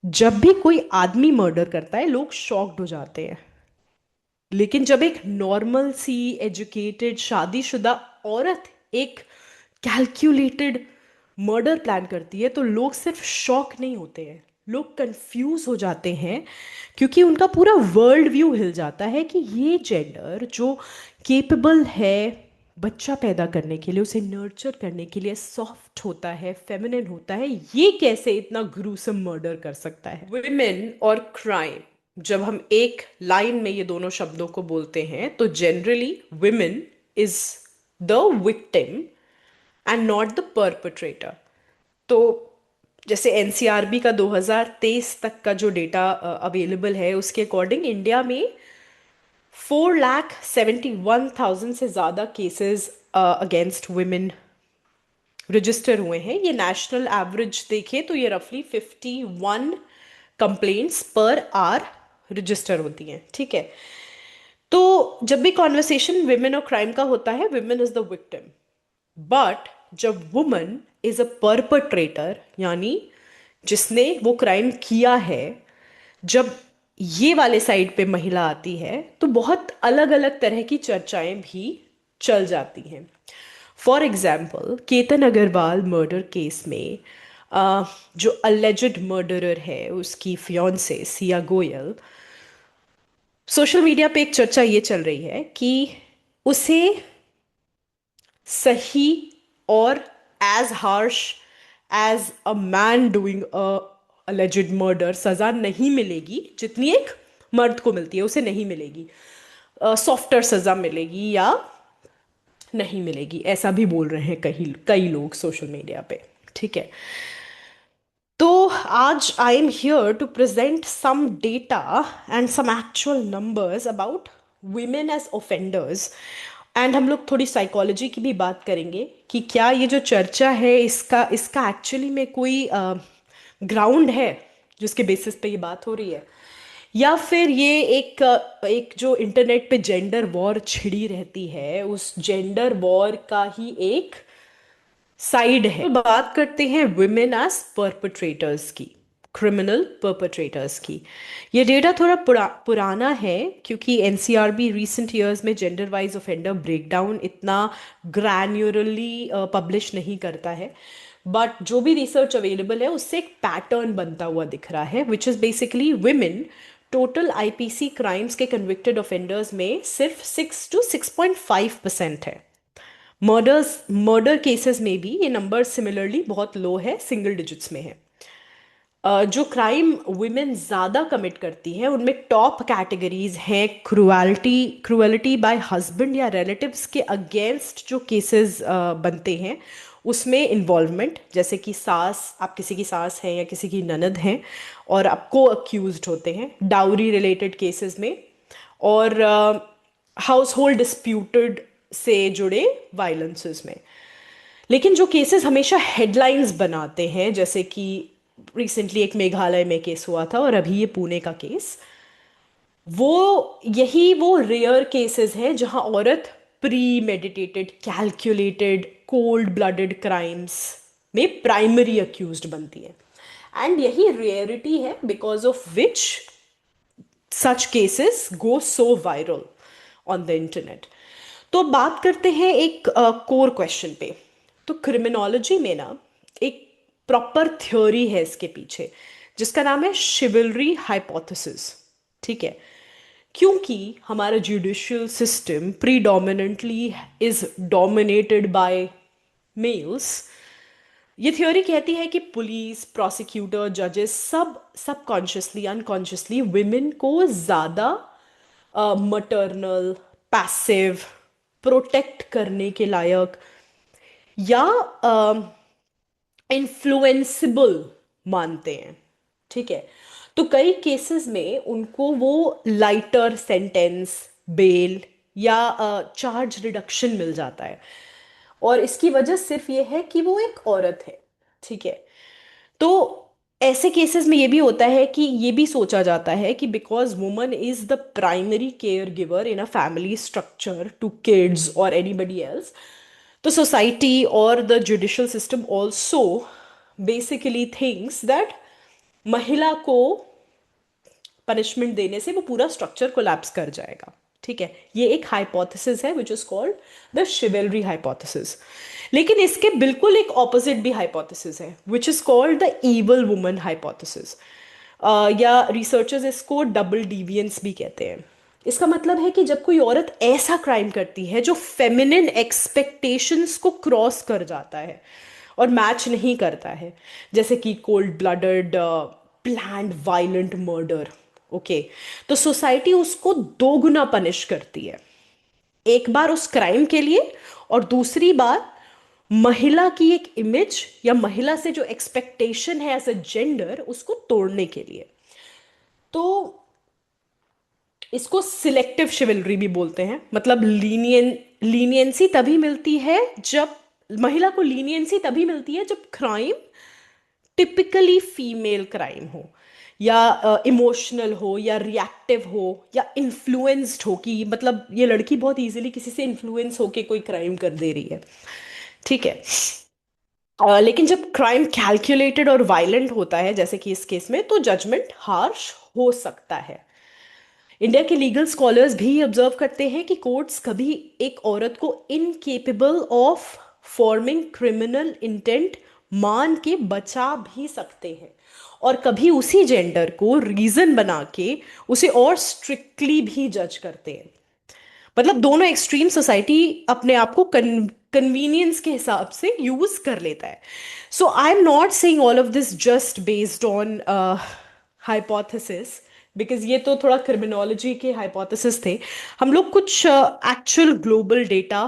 जब भी कोई आदमी मर्डर करता है लोग शॉक्ड हो जाते हैं। लेकिन जब एक नॉर्मल सी एजुकेटेड शादीशुदा औरत एक कैलकुलेटेड मर्डर प्लान करती है तो लोग सिर्फ शॉक नहीं होते हैं, लोग कंफ्यूज हो जाते हैं। क्योंकि उनका पूरा वर्ल्ड व्यू हिल जाता है कि ये जेंडर जो केपेबल है बच्चा पैदा करने के लिए, उसे नर्चर करने के लिए सॉफ्ट होता है, फेमिनिन होता है, ये कैसे इतना ग्रूसम मर्डर कर सकता है। वुमेन और क्राइम, जब हम एक लाइन में ये दोनों शब्दों को बोलते हैं तो generally women is the victim and not the perpetrator. तो जैसे एनसीआरबी का 2023 तक का जो डेटा अवेलेबल है उसके अकॉर्डिंग इंडिया में 4,71,000 से ज़्यादा केसेस अगेंस्ट वुमेन रजिस्टर हुए हैं। ये नेशनल एवरेज देखें तो ये रफली 51 कंप्लेंट्स पर आवर रजिस्टर होती हैं। ठीक है। तो जब भी कॉन्वर्सेशन विमेन और क्राइम का होता है, women is the victim. But जब वुमन इज अ परपट्रेटर, यानी जिसने वो क्राइम किया है, जब ये वाले साइड पे महिला आती है तो बहुत अलग अलग तरह की चर्चाएं भी चल जाती हैं। For example Ketan Agarwal murder case में जो अलेजिड मर्डरर है उसकी fiancee Siya Goyal, social media पे एक चर्चा ये चल रही है कि उसे सही और as harsh as a man doing a alleged murder सजा नहीं मिलेगी जितनी एक मर्द को मिलती है, उसे नहीं मिलेगी। सॉफ्टर सजा मिलेगी या नहीं मिलेगी, ऐसा भी बोल रहे हैं कई कई लोग सोशल मीडिया पे। ठीक है। तो आज I am here to present some data and some actual numbers about women as offenders. And हम लोग थोड़ी साइकोलॉजी की भी बात करेंगे कि क्या ये जो चर्चा है इसका इसका एक्चुअली में कोई ग्राउंड है जिसके बेसिस पे ये बात हो रही है, या फिर ये एक जो इंटरनेट पे जेंडर वॉर छिड़ी रहती है उस जेंडर वॉर का ही एक साइड है। तो बात करते हैं वुमेन एज परपेट्रेटर्स की, क्रिमिनल परपेट्रेटर्स की। ये डेटा थोड़ा पुराना है क्योंकि एनसीआरबी रिसेंट ईयर्स में जेंडर वाइज ऑफेंडर ब्रेकडाउन इतना ग्रैन्युलरली पब्लिश नहीं करता है। बट जो भी रिसर्च अवेलेबल है उससे एक पैटर्न बनता हुआ दिख रहा है, which is basically women total IPC crimes के कन्विक्टेड ऑफेंडर्स में सिर्फ 6 to 6.5% है। मर्डर केसेस में भी ये नंबर सिमिलरली बहुत लो है, सिंगल डिजिट्स में है। जो क्राइम वुमेन ज़्यादा कमिट करती हैं उनमें टॉप कैटेगरीज हैं क्रुएलिटी बाय हस्बैंड या रिलेटिव्स के अगेंस्ट जो केसेस बनते हैं उसमें इन्वॉल्वमेंट, जैसे कि सास, आप किसी की सास हैं या किसी की ननद हैं और आपको अक्यूज्ड होते हैं डाउरी रिलेटेड केसेस में, और हाउस होल्ड डिस्प्यूटेड से जुड़े वायलेंसेस में। लेकिन जो केसेस हमेशा हेडलाइंस बनाते हैं, जैसे कि रिसेंटली एक मेघालय में केस हुआ था और अभी ये पुणे का केस, वो रेयर केसेस हैं जहां औरत pre meditated calculated cold blooded crimes में प्राइमरी अक्यूज्ड बनती है। एंड यही रेयरिटी है because of which such cases go so viral on the internet. तो अब बात करते हैं एक कोर क्वेश्चन पे। तो क्रिमिनोलॉजी में ना एक प्रॉपर थ्योरी है इसके पीछे जिसका नाम है शिवलरी हाइपोथेसिस। ठीक है। क्योंकि हमारा judicial system predominantly is dominated by males, ये थ्योरी कहती है कि पुलिस, प्रोसिक्यूटर, जजेस सब सबकॉन्शियसली अनकॉन्शियसली विमेन को ज़्यादा मटर्नल, पैसिव, प्रोटेक्ट करने के लायक या इन्फ्लुएंसिबल मानते हैं। ठीक है। तो कई केसेस में उनको वो लाइटर सेंटेंस, बेल या चार्ज रिडक्शन मिल जाता है, और इसकी वजह सिर्फ ये है कि वो एक औरत है। ठीक है। तो ऐसे केसेस में ये भी होता है कि ये भी सोचा जाता है कि because woman is the primary care giver in a family structure to kids और एनीबडी एल्स, तो सोसाइटी और the judicial system also basically thinks that महिला को पनिशमेंट देने से वो पूरा स्ट्रक्चर कोलैप्स कर जाएगा। ठीक है, ये एक हाइपोथेसिस है which is called the शिवेलरी hypothesis. लेकिन इसके बिल्कुल एक ऑपोजिट भी हाइपोथेसिस है which is called the evil woman hypothesis, या रिसर्चर्स इसको डबल डिवियंस भी कहते हैं। इसका मतलब है कि जब कोई औरत ऐसा क्राइम करती है जो फेमिनिन एक्सपेक्टेशंस को क्रॉस कर जाता है और मैच नहीं करता है, जैसे कि cold blooded planned violent murder, okay, तो सोसाइटी उसको दो गुना पनिश करती है। एक बार उस क्राइम के लिए, और दूसरी बार महिला की एक इमेज या महिला से जो एक्सपेक्टेशन है एज अ जेंडर उसको तोड़ने के लिए। तो इसको सिलेक्टिव शिवलरी भी बोलते हैं। मतलब लीनियंसी तभी मिलती है जब महिला को लीनियंसी तभी मिलती है जब क्राइम टिपिकली फीमेल क्राइम हो, या इमोशनल हो, या रिएक्टिव हो, या इन्फ्लुएंस्ड हो, कि मतलब ये लड़की बहुत इजीली किसी से इन्फ्लुएंस होके कोई क्राइम कर दे रही है। ठीक है, लेकिन जब क्राइम कैलकुलेटेड और वायलेंट होता है जैसे कि इस केस में, तो जजमेंट हार्श हो सकता है। इंडिया के लीगल स्कॉलर्स भी ऑब्जर्व करते हैं कि कोर्ट्स कभी एक औरत को incapable of forming criminal intent मान के बचा भी सकते हैं, और कभी उसी जेंडर को रीजन बना के उसे और स्ट्रिक्टली भी जज करते हैं। मतलब दोनों एक्सट्रीम सोसाइटी अपने आप को कन्वीनियंस के हिसाब से यूज कर लेता है। So I am not saying all of this just based on hypothesis, because ये तो थोड़ा क्रिमिनोलॉजी के हाइपोथेसिस थे। हम लोग कुछ एक्चुअल ग्लोबल डेटा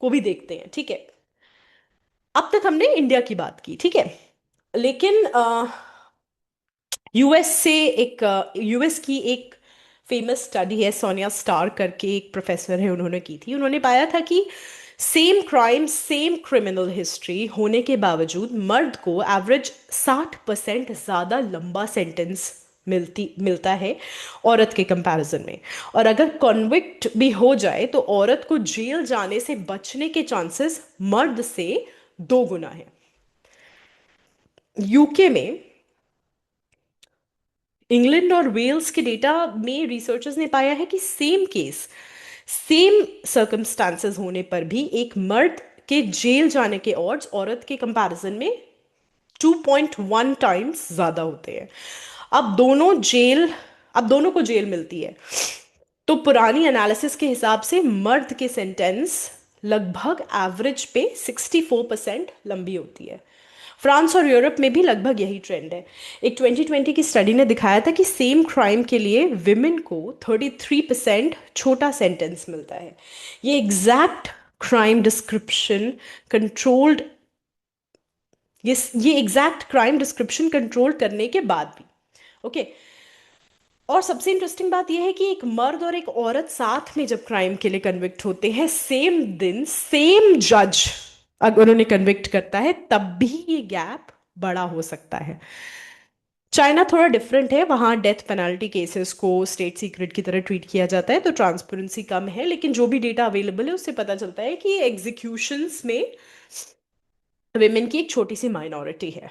को भी देखते हैं। ठीक है, अब तक हमने इंडिया की बात की, ठीक है, लेकिन यूएस से एक यूएस की एक फेमस स्टडी है, सोनिया स्टार करके एक प्रोफेसर है, उन्होंने की थी। उन्होंने पाया था कि same crime same criminal history होने के बावजूद मर्द को एवरेज 60% ज़्यादा लंबा सेंटेंस मिलता है औरत के कंपैरिजन में। और अगर कॉन्विक्ट भी हो जाए तो औरत को जेल जाने से बचने के चांसेस मर्द से 2 गुना है। यूके में, इंग्लैंड और वेल्स के डेटा में रिसर्चर्स ने पाया है कि सेम केस सेम सर्कमस्टांसेस होने पर भी एक मर्द के जेल जाने के ऑड्स औरत के कंपैरिजन में 2.1 टाइम्स ज्यादा होते हैं। अब दोनों जेल अब दोनों को जेल मिलती है, तो पुरानी एनालिसिस के हिसाब से मर्द के सेंटेंस लगभग एवरेज पे 64% लंबी होती है। फ्रांस और यूरोप में भी लगभग यही ट्रेंड है। एक 2020 की स्टडी ने दिखाया था कि सेम क्राइम के लिए विमेन को 33% छोटा सेंटेंस मिलता है। ये एग्जैक्ट क्राइम डिस्क्रिप्शन कंट्रोल्ड ये एग्जैक्ट क्राइम डिस्क्रिप्शन कंट्रोल करने के बाद भी, ओके। और सबसे इंटरेस्टिंग बात यह है कि एक मर्द और एक औरत साथ में जब क्राइम के लिए कन्विक्ट होते हैं, सेम दिन सेम जज अगर उन्हें कन्विक्ट करता है, तब भी ये गैप बड़ा हो सकता है। चाइना थोड़ा डिफरेंट है, वहाँ डेथ पेनल्टी केसेस को स्टेट सीक्रेट की तरह ट्रीट किया जाता है, तो ट्रांसपेरेंसी कम है। लेकिन जो भी डेटा अवेलेबल है उससे पता चलता है कि एग्जीक्यूशंस में विमेन की एक छोटी सी माइनॉरिटी है।